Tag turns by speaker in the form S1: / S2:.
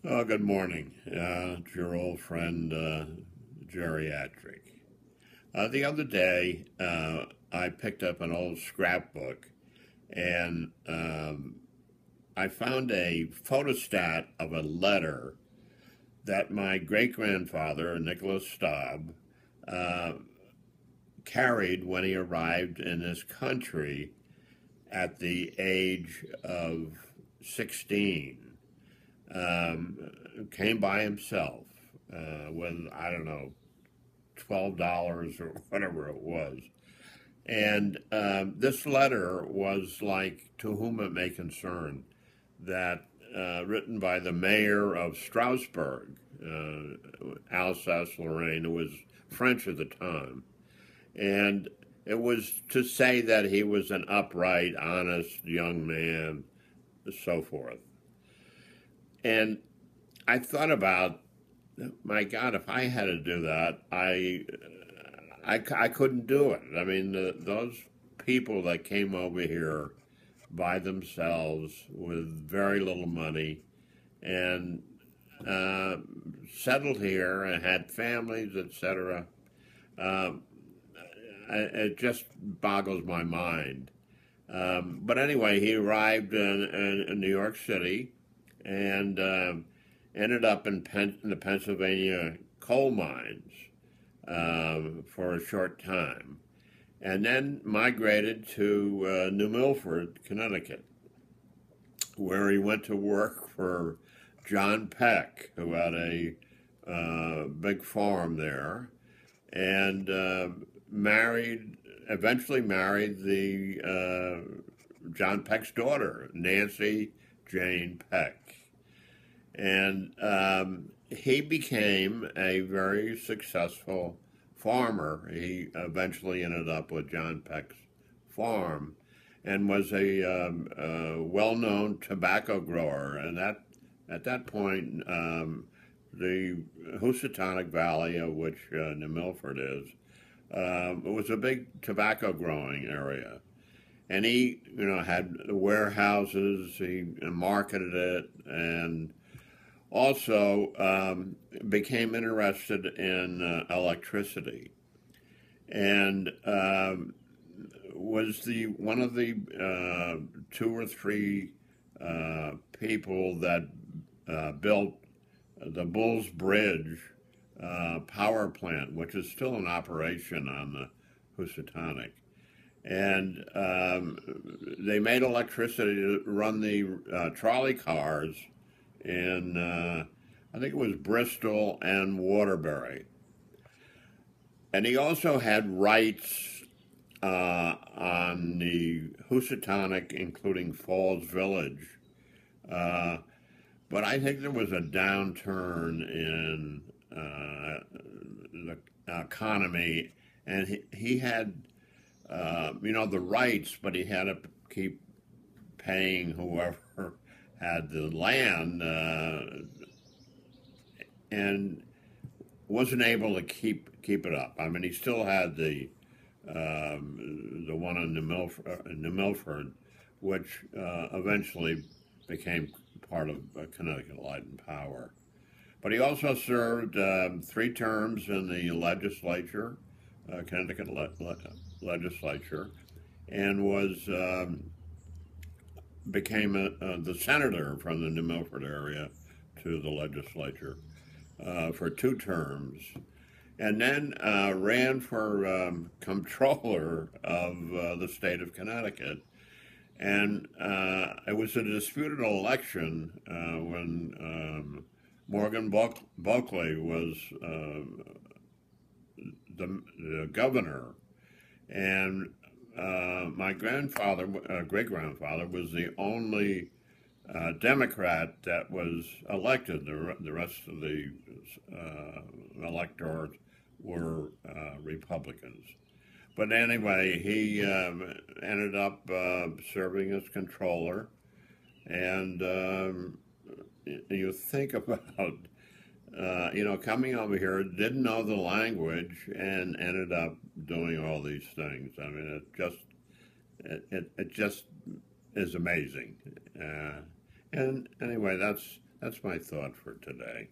S1: Oh, good morning. It's your old friend, Geri Atrik. The other day, I picked up an old scrapbook and I found a photostat of a letter that my great grandfather, Nicholas Staub, uh, carried when he arrived in this country at the age of 16. Came by himself with, I don't know, $12 or whatever it was. And this letter was like, to whom it may concern, that written by the mayor of Strasbourg, Alsace-Lorraine, who was French at the time. And it was to say that he was an upright, honest young man, so forth. And I thought about, my God, if I had to do that, I couldn't do it. I mean, those people that came over here by themselves with very little money and uh, settled here and had families, etc. Uh, it just boggles my mind. But anyway, he arrived in New York City and ended up in the Pennsylvania coal mines for a short time, and then migrated to New Milford, Connecticut, where he went to work for John Peck, who had a big farm there, and eventually married the John Peck's daughter, Nancy Jane Peck. And he became a very successful farmer. He eventually ended up with John Peck's farm and was a well-known tobacco grower. And at that point, the Housatonic Valley, of which New Milford is, it was a big tobacco growing area. And he, had warehouses. He marketed it, and also became interested in electricity, and was the one of the two or three people that built the Bulls Bridge power plant, which is still in operation on the Housatonic. And they made electricity to run the trolley cars in, I think it was Bristol and Waterbury. And he also had rights on the Housatonic, including Falls Village. Uh, but I think there was a downturn in the economy, and he had, the rights, but he had to keep paying whoever had the land, and wasn't able to keep it up. I mean, he still had the one in New Milford, which eventually became part of Connecticut Light and Power. But he also served 3 terms in the legislature, Connecticut legislature, and was became the senator from the New Milford area to the legislature for 2 terms, and then ran for comptroller of the state of Connecticut. And it was a disputed election when Morgan Bulkley was the governor, and my great grandfather, was the only Democrat that was elected. The rest of the electors were Republicans. But anyway, he ended up serving as controller, and you think about, coming over here, didn't know the language, and ended up doing all these things. I mean, it just is amazing. And anyway, That's my thought for today.